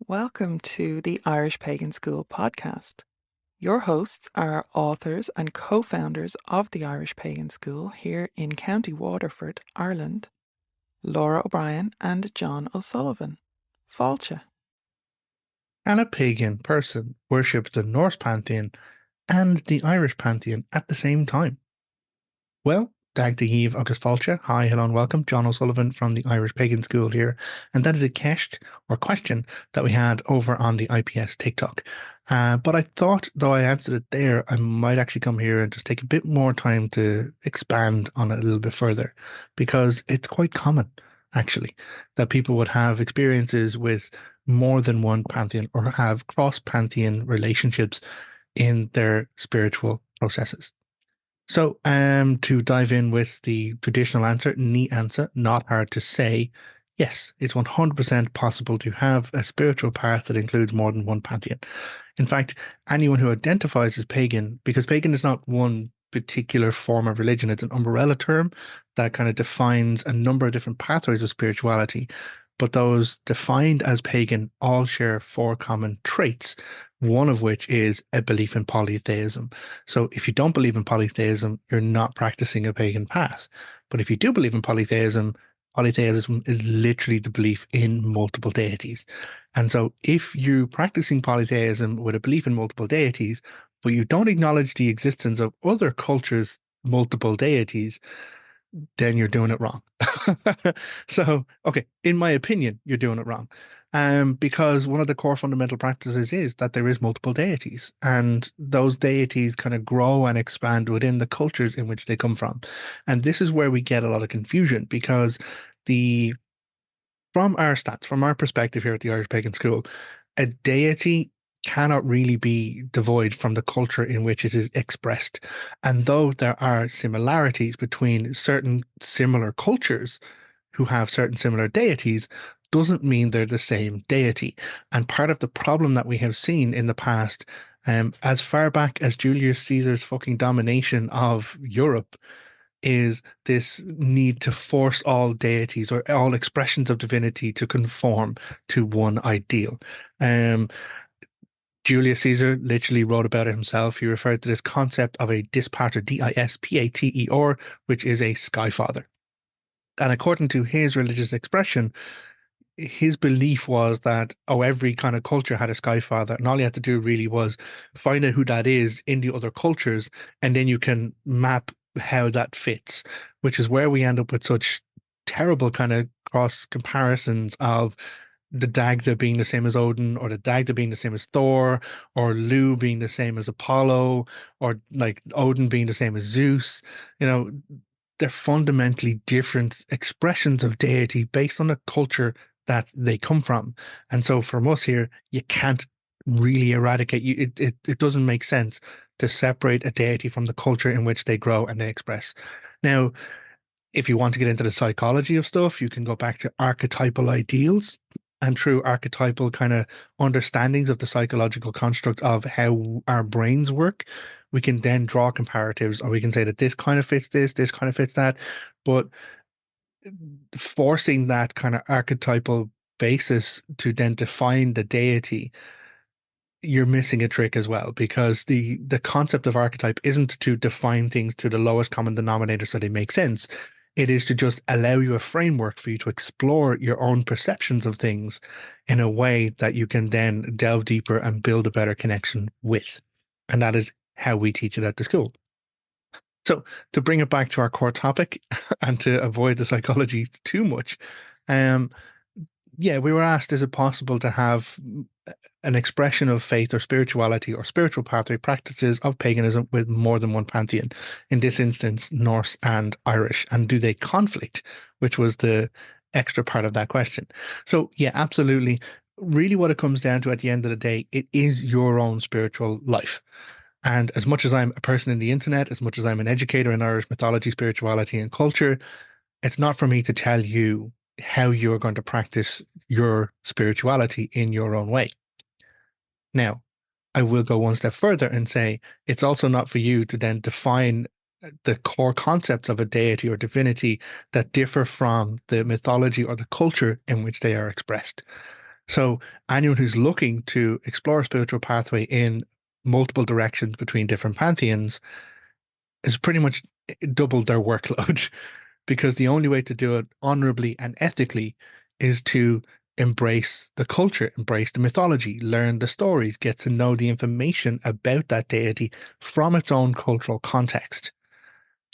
Welcome to the Irish Pagan School podcast. Your hosts are authors and co-founders of the Irish Pagan School here in County Waterford, Ireland, Laura O'Brien and John O'Sullivan. Fáilte. Can a pagan person worship the Norse pantheon and the Irish pantheon at the same time? Well, Dag de Eve agus Fáilte. Hi, hello and welcome. John O'Sullivan from the Irish Pagan School here. And that is a question that we had over on the IPS TikTok. But I thought, though I answered it there, I might actually come here and just take a bit more time to expand on it a little bit further, because it's quite common, actually, that people would have experiences with more than one pantheon or have cross-pantheon relationships in their spiritual processes. So, to dive in with the traditional answer, neat answer, not hard to say, yes, it's 100% possible to have a spiritual path that includes more than one pantheon. In fact, anyone who identifies as pagan, because pagan is not one particular form of religion, it's an umbrella term that kind of defines a number of different pathways of spirituality. But those defined as pagan all share four common traits, one of which is a belief in polytheism. So if you don't believe in polytheism, you're not practicing a pagan path. But if you do believe in polytheism, polytheism is literally the belief in multiple deities. And so if you're practicing polytheism with a belief in multiple deities, but you don't acknowledge the existence of other cultures' multiple deities, then you're doing it wrong. So, okay, in my opinion, you're doing it wrong. Because one of the core fundamental practices is that there is multiple deities, and those deities kind of grow and expand within the cultures in which they come from. And this is where we get a lot of confusion, because from our stats, from our perspective here at the Irish Pagan School, a deity cannot really be devoid from the culture in which it is expressed. And though there are similarities between certain similar cultures who have certain similar deities, doesn't mean they're the same deity. And part of the problem that we have seen in the past, as far back as Julius Caesar's fucking domination of Europe, is this need to force all deities or all expressions of divinity to conform to one ideal. Julius Caesar literally wrote about it himself. He referred to this concept of a dispater, Dispater, which is a sky father. And according to his religious expression, his belief was that, every kind of culture had a sky father, and all you had to do really was find out who that is in the other cultures, and then you can map how that fits, which is where we end up with such terrible kind of cross comparisons of the Dagda being the same as Odin, or the Dagda being the same as Thor, or Lu being the same as Apollo, or like Odin being the same as Zeus. They're fundamentally different expressions of deity based on the culture that they come from. And so from us here, you can't really eradicate it doesn't make sense to separate a deity from the culture in which they grow and they express. Now, if you want to get into the psychology of stuff, you can go back to archetypal ideals, and through archetypal kind of understandings of the psychological construct of how our brains work, we can then draw comparatives, or we can say that this kind of fits this kind of fits that. But forcing that kind of archetypal basis to then define the deity, you're missing a trick as well, because the concept of archetype isn't to define things to the lowest common denominator so they make sense. It is to just allow you a framework for you to explore your own perceptions of things in a way that you can then delve deeper and build a better connection with. And that is how we teach it at the school. So to bring it back to our core topic and to avoid the psychology too much, we were asked, is it possible to have an expression of faith or spirituality or spiritual pathway practices of paganism with more than one pantheon, in this instance, Norse and Irish, and do they conflict, which was the extra part of that question. So yeah, absolutely. Really what it comes down to at the end of the day, it is your own spiritual life. And as much as I'm a person in the internet, as much as I'm an educator in Irish mythology, spirituality, and culture, it's not for me to tell you how you're going to practice your spirituality in your own way. Now, I will go one step further and say it's also not for you to then define the core concepts of a deity or divinity that differ from the mythology or the culture in which they are expressed. So anyone who's looking to explore a spiritual pathway in multiple directions between different pantheons has pretty much doubled their workload because the only way to do it honorably and ethically is to embrace the culture, embrace the mythology, learn the stories, get to know the information about that deity from its own cultural context.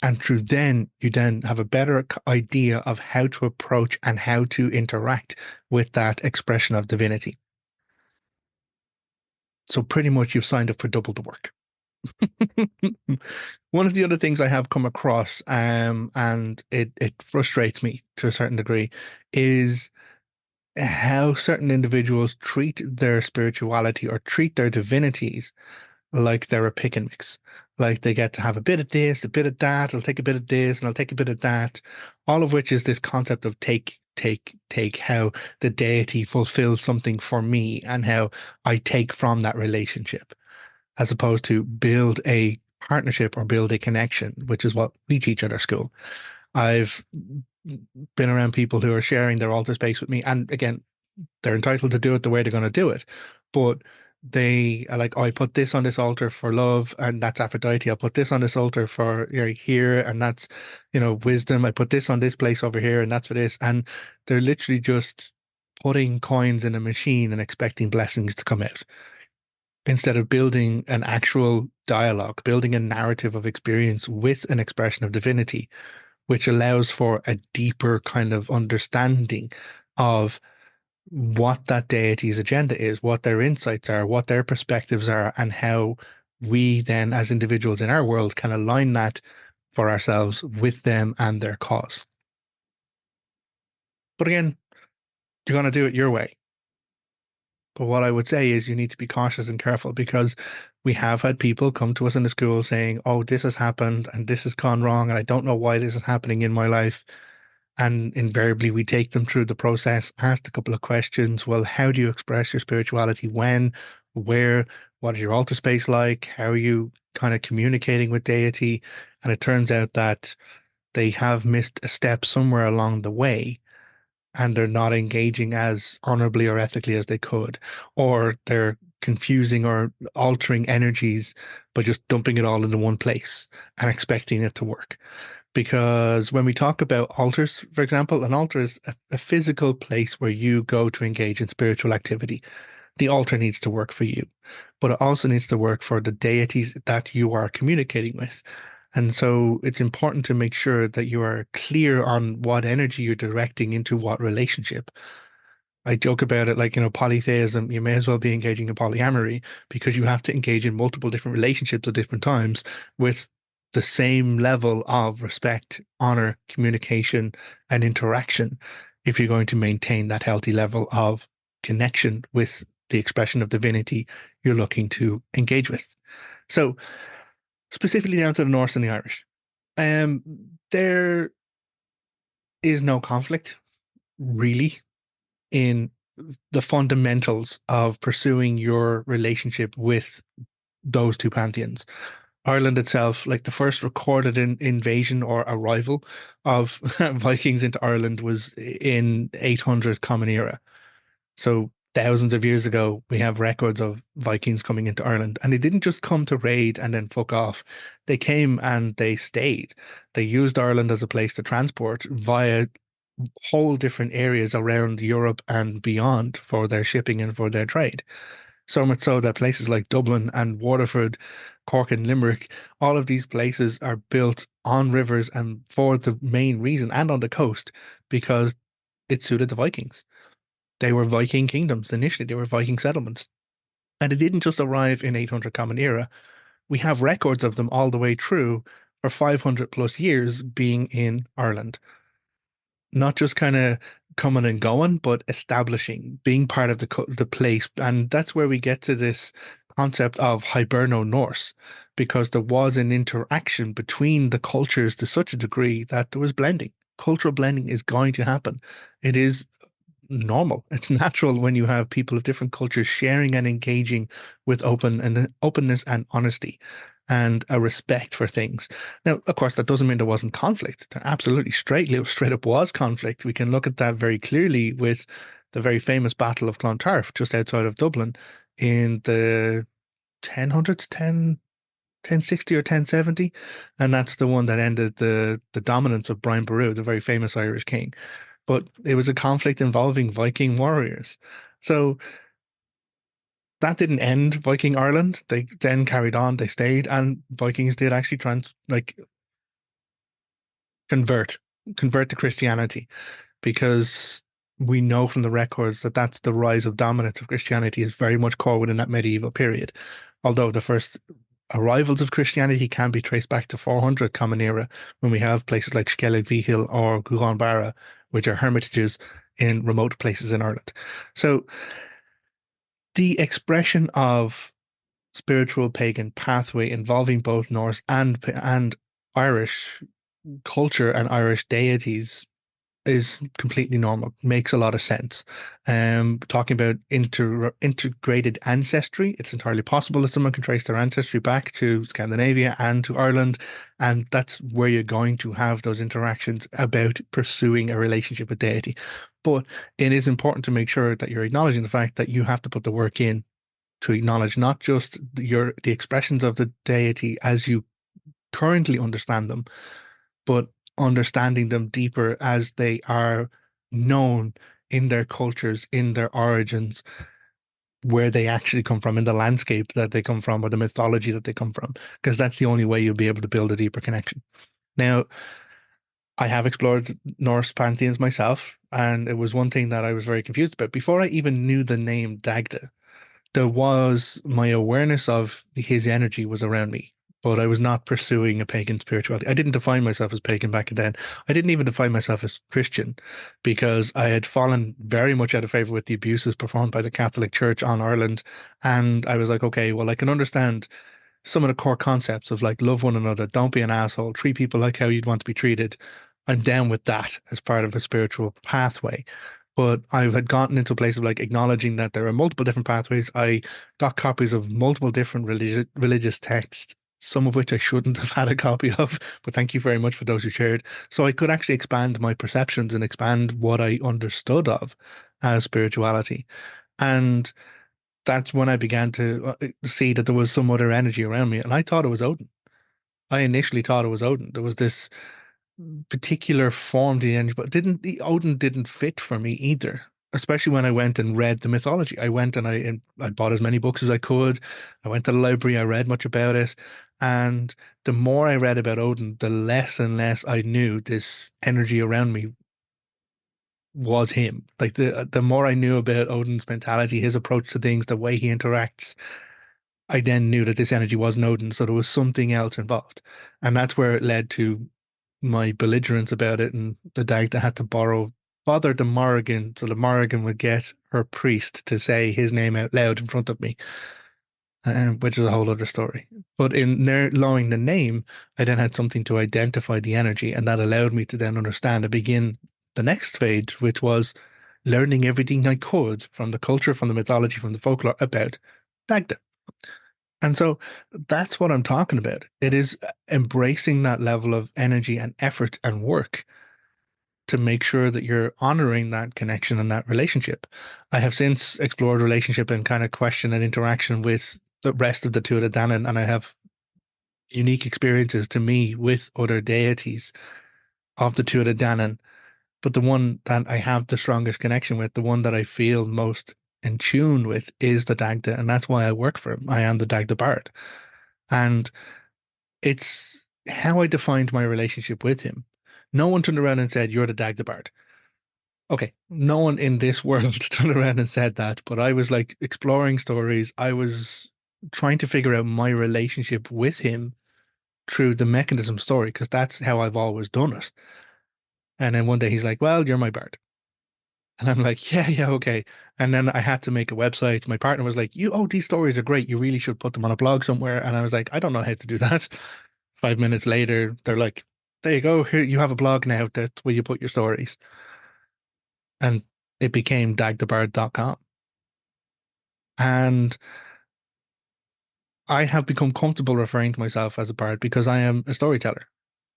And through then, you then have a better idea of how to approach and how to interact with that expression of divinity. So pretty much you've signed up for double the work. One of the other things I have come across, and it frustrates me to a certain degree, is how certain individuals treat their spirituality or treat their divinities like they're a pick and mix. Like they get to have a bit of this, a bit of that, I'll take a bit of this, and I'll take a bit of that. All of which is this concept of take, how the deity fulfills something for me and how I take from that relationship, as opposed to build a partnership or build a connection, which is what we teach at our school. I've been around people who are sharing their altar space with me, and again, they're entitled to do it the way they're going to do it, but they are like, oh, I put this on this altar for love, and that's Aphrodite. I'll put this on this altar for here, and that's wisdom. I put this on this place over here, and that's for this. And they're literally just putting coins in a machine and expecting blessings to come out, instead of building an actual dialogue, building a narrative of experience with an expression of divinity, which allows for a deeper kind of understanding of what that deity's agenda is, what their insights are, what their perspectives are, and how we then, as individuals in our world, can align that for ourselves with them and their cause. But again, you're going to do it your way. But what I would say is you need to be cautious and careful, because we have had people come to us in the school saying, oh, this has happened and this has gone wrong, and I don't know why this is happening in my life. And invariably, we take them through the process, ask a couple of questions. Well, how do you express your spirituality? When, where, what is your altar space like? How are you kind of communicating with deity? And it turns out that they have missed a step somewhere along the way, and they're not engaging as honorably or ethically as they could, or they're confusing or altering energies by just dumping it all into one place and expecting it to work. Because when we talk about altars, for example, an altar is a physical place where you go to engage in spiritual activity. The altar needs to work for you, but it also needs to work for the deities that you are communicating with. And so it's important to make sure that you are clear on what energy you're directing into what relationship. I joke about it like, polytheism, you may as well be engaging in polyamory, because you have to engage in multiple different relationships at different times with the same level of respect, honor, communication, and interaction if you're going to maintain that healthy level of connection with the expression of divinity you're looking to engage with. So, specifically down to the Norse and the Irish, there is no conflict really in the fundamentals of pursuing your relationship with those two pantheons. Ireland itself, like the first recorded invasion or arrival of Vikings into Ireland was in 800 Common Era. So thousands of years ago, we have records of Vikings coming into Ireland, and they didn't just come to raid and then fuck off. They came and they stayed. They used Ireland as a place to transport via whole different areas around Europe and beyond for their shipping and for their trade. So much so that places like Dublin and Waterford, Cork and Limerick, all of these places are built on rivers and for the main reason, and on the coast, because it suited the Vikings. They were Viking kingdoms initially, they were Viking settlements. And it didn't just arrive in 800 Common Era. We have records of them all the way through for 500 plus years being in Ireland. Not just kind of coming and going, but establishing, being part of the place. And that's where we get to this concept of Hiberno-Norse, because there was an interaction between the cultures to such a degree that there was blending. Cultural blending is going to happen. It is normal. It's natural when you have people of different cultures sharing and engaging with openness and honesty and a respect for things. Now, of course, that doesn't mean there wasn't conflict. There absolutely straight up was conflict. We can look at that very clearly with the very famous Battle of Clontarf, just outside of Dublin, in the 1000s, 1060 or 1070, and that's the one that ended the dominance of Brian Boru, the very famous Irish king. But it was a conflict involving Viking warriors. So that didn't end Viking Ireland. They then carried on, they stayed, and Vikings did actually convert convert to Christianity, because we know from the records that that's the rise of dominance of Christianity is very much core within that medieval period. Although the first arrivals of Christianity can be traced back to 400 Common Era, when we have places like Skellig Vigil or Gughan, which are hermitages in remote places in Ireland. So the expression of spiritual pagan pathway involving both Norse and Irish culture and Irish deities is completely normal, makes a lot of sense. Talking about integrated ancestry, it's entirely possible that someone can trace their ancestry back to Scandinavia and to Ireland, and that's where you're going to have those interactions about pursuing a relationship with deity. But it is important to make sure that you're acknowledging the fact that you have to put the work in to acknowledge not just the expressions of the deity as you currently understand them, but understanding them deeper as they are known in their cultures, in their origins, where they actually come from, in the landscape that they come from, or the mythology that they come from, because that's the only way you'll be able to build a deeper connection. Now, I have explored Norse pantheons myself, and it was one thing that I was very confused about. Before I even knew the name Dagda, there was my awareness of his energy was around me, but I was not pursuing a pagan spirituality. I didn't define myself as pagan back then. I didn't even define myself as Christian, because I had fallen very much out of favor with the abuses performed by the Catholic Church on Ireland. And I was like, okay, well, I can understand some of the core concepts of like love one another, don't be an asshole, treat people like how you'd want to be treated. I'm down with that as part of a spiritual pathway. But I had gotten into a place of like acknowledging that there are multiple different pathways. I got copies of multiple different religious texts, some of which I shouldn't have had a copy of, but thank you very much for those who shared. So I could actually expand my perceptions and expand what I understood of as spirituality. And that's when I began to see that there was some other energy around me, and I thought it was Odin. I initially thought it was Odin. There was this particular form to the energy, but didn't the Odin didn't fit for me either. Especially when I went and read the mythology. I went and I bought as many books as I could. I went to the library. I read much about it, and the more I read about Odin, the less and less I knew this energy around me was him. Like the more I knew about Odin's mentality, his approach to things, the way he interacts, I then knew that this energy wasn't Odin, so there was something else involved. And that's where it led to my belligerence about it, and the Dagda had to bother the Morrigan, so the Morrigan would get her priest to say his name out loud in front of me, which is a whole other story. But in knowing the name, I then had something to identify the energy, and that allowed me to then understand and begin the next phase, which was learning everything I could from the culture, from the mythology, from the folklore about Dagda. And so that's what I'm talking about. It is embracing that level of energy and effort and work to make sure that you're honoring that connection and that relationship. I have since explored relationship and kind of question and interaction with the rest of the Tuatha De Danann, and I have unique experiences to me with other deities of the Tuatha De Danann. But the one that I have the strongest connection with, the one that I feel most in tune with, is the Dagda, and that's why I work for him. I am the Dagda Bard. And it's how I defined my relationship with him. No one turned around and said, "You're the Dagda Bard." Okay, no one in this world turned around and said that, but I was like exploring stories. I was trying to figure out my relationship with him through the mechanism story, because that's how I've always done it. And then one day he's like, "Well, you're my bard." And I'm like, "Yeah, yeah, okay." And then I had to make a website. My partner was like, these stories are great. You really should put them on a blog somewhere." And I was like, "I don't know how to do that." 5 minutes later, they're like, "There you go. Here, you have a blog now. That's where you put your stories." And it became dagdabard.com. And I have become comfortable referring to myself as a bard because I am a storyteller.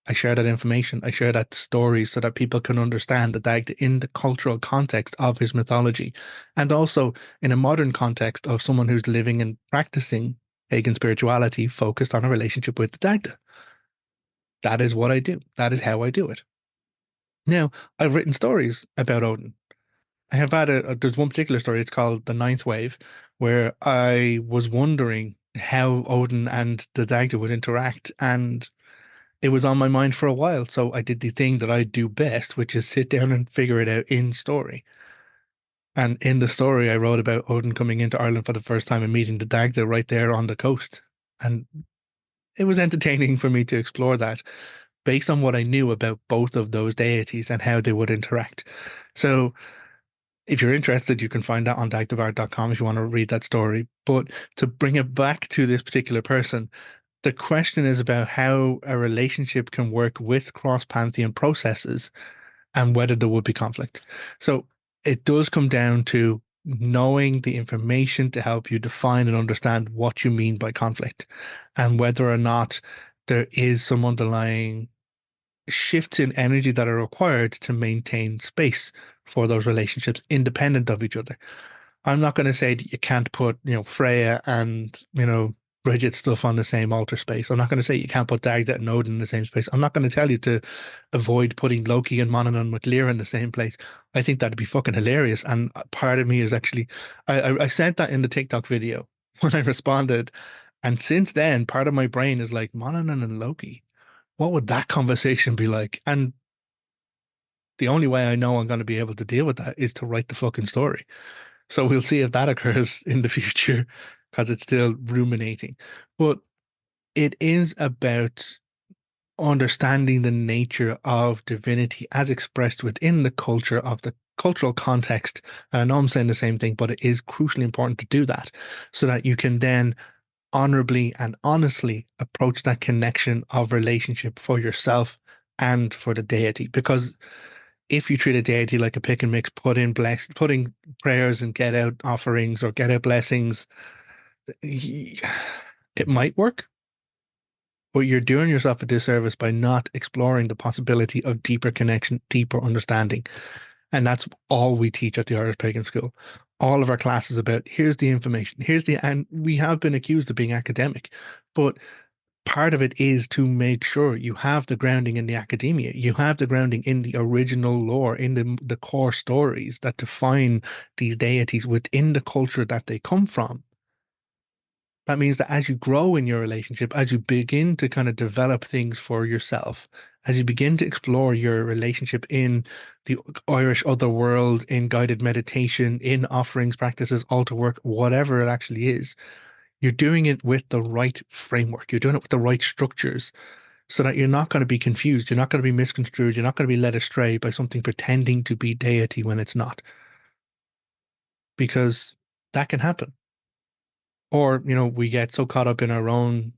I share that information. I share that story so that people can understand the Dagda in the cultural context of his mythology, and also in a modern context of someone who's living and practicing pagan spirituality focused on a relationship with the Dagda. That is what I do. That is how I do it. Now, I've written stories about Odin. I have had there's one particular story, it's called The Ninth Wave, where I was wondering how Odin and the Dagda would interact, and it was on my mind for a while. So I did the thing that I do best, which is sit down and figure it out in story. And in the story, I wrote about Odin coming into Ireland for the first time and meeting the Dagda right there on the coast. And it was entertaining for me to explore that based on what I knew about both of those deities and how they would interact. So if you're interested, you can find that on dagdabard.com if you want to read that story. But to bring it back to this particular person, the question is about how a relationship can work with cross-pantheon processes and whether there would be conflict. So it does come down to knowing the information to help you define and understand what you mean by conflict and whether or not there is some underlying shifts in energy that are required to maintain space for those relationships independent of each other. I'm not going to say that you can't put, Freya and, Bridget stuff on the same altar space. I'm not going to say you can't put Dagda and Odin in the same space. I'm not going to tell you to avoid putting Loki and Manannán with Lyra in the same place. I think that'd be fucking hilarious. And part of me is actually, I said that in the TikTok video when I responded. And since then, part of my brain is like, Manannán and Loki, what would that conversation be like? And the only way I know I'm going to be able to deal with that is to write the fucking story. So we'll see if that occurs in the future because it's still ruminating. But it is about understanding the nature of divinity as expressed within the culture of the cultural context. And I know I'm saying the same thing, but it is crucially important to do that so that you can then honorably and honestly approach that connection of relationship for yourself and for the deity. Because if you treat a deity like a pick and mix, putting prayers and get out offerings or get out blessings, it might work, but you're doing yourself a disservice by not exploring the possibility of deeper connection, deeper understanding. And that's all we teach at the Irish Pagan School. All of our classes about here's the information, and we have been accused of being academic, but part of it is to make sure you have the grounding in the academia, you have the grounding in the original lore, in the core stories that define these deities within the culture that they come from. That means that as you grow in your relationship, as you begin to kind of develop things for yourself, as you begin to explore your relationship in the Irish other world, in guided meditation, in offerings, practices, altar work, whatever it actually is, you're doing it with the right framework. You're doing it with the right structures so that you're not going to be confused. You're not going to be misconstrued. You're not going to be led astray by something pretending to be deity when it's not. Because that can happen. Or, we get so caught up in our own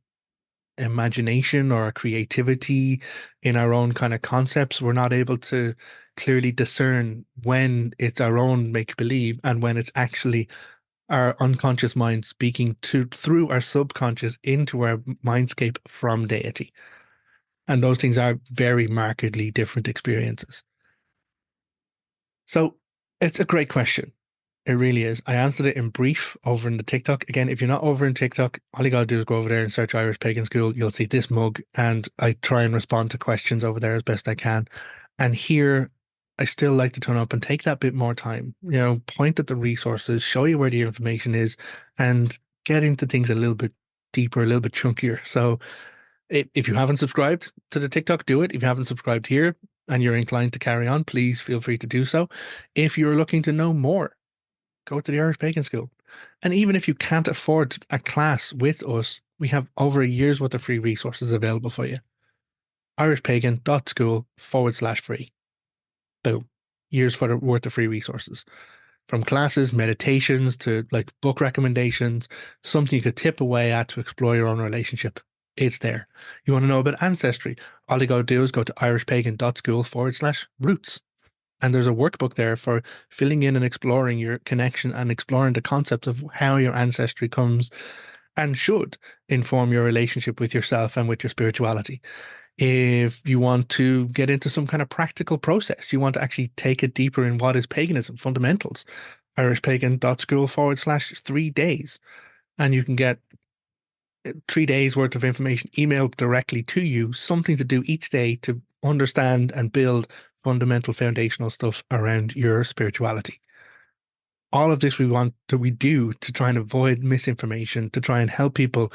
imagination or our creativity, in our own kind of concepts, we're not able to clearly discern when it's our own make believe and when it's actually our unconscious mind speaking through our subconscious into our mindscape from deity. And those things are very markedly different experiences. So it's a great question. It really is. I answered it in brief over in the TikTok. Again, if you're not over in TikTok, all you gotta do is go over there and search Irish Pagan School. You'll see this mug, and I try and respond to questions over there as best I can. And here, I still like to turn up and take that bit more time. Point at the resources, show you where the information is, and get into things a little bit deeper, a little bit chunkier. So if you haven't subscribed to the TikTok, do it. If you haven't subscribed here and you're inclined to carry on, please feel free to do so. If you're looking to know more, go to the Irish Pagan School. And even if you can't afford a class with us, we have over a year's worth of free resources available for you. irishpagan.school/free. Boom. Years worth of free resources. From classes, meditations to like book recommendations, something you could tip away at to explore your own relationship. It's there. You want to know about ancestry? All you got to do is go to irishpagan.school/roots. And there's a workbook there for filling in and exploring your connection and exploring the concept of how your ancestry comes and should inform your relationship with yourself and with your spirituality. If you want to get into some kind of practical process, you want to actually take it deeper in what is paganism, fundamentals, irishpagan.school/3 days. And you can get 3 days worth of information emailed directly to you, something to do each day to understand and build fundamental foundational stuff around your spirituality. All of this we do to try and avoid misinformation, to try and help people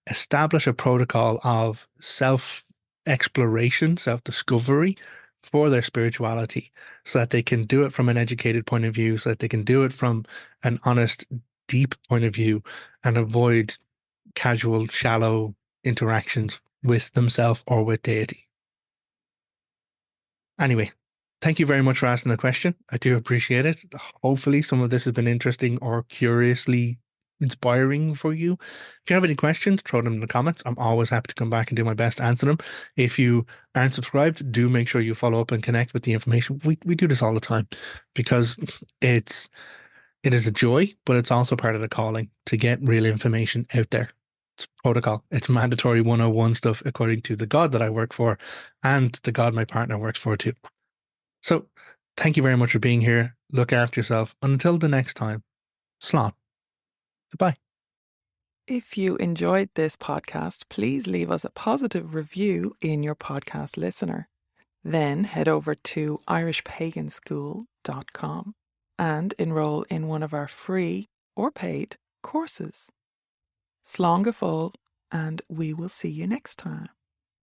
establish a protocol of self exploration, self discovery for their spirituality so that they can do it from an educated point of view, so that they can do it from an honest, deep point of view and avoid casual, shallow interactions with themselves or with deity. Anyway, thank you very much for asking the question. I do appreciate it. Hopefully, some of this has been interesting or curiously inspiring for you. If you have any questions, throw them in the comments. I'm always happy to come back and do my best to answer them. If you aren't subscribed, do make sure you follow up and connect with the information. We do this all the time because it is a joy, but it's also part of the calling to get real information out there. It's protocol. It's mandatory 101 stuff according to the God that I work for and the God my partner works for too. So thank you very much for being here. Look after yourself. Until the next time, slán. Goodbye. If you enjoyed this podcast, please leave us a positive review in your podcast listener. Then head over to irishpaganschool.com and enroll in one of our free or paid courses. Slán go fóill, and we will see you next time.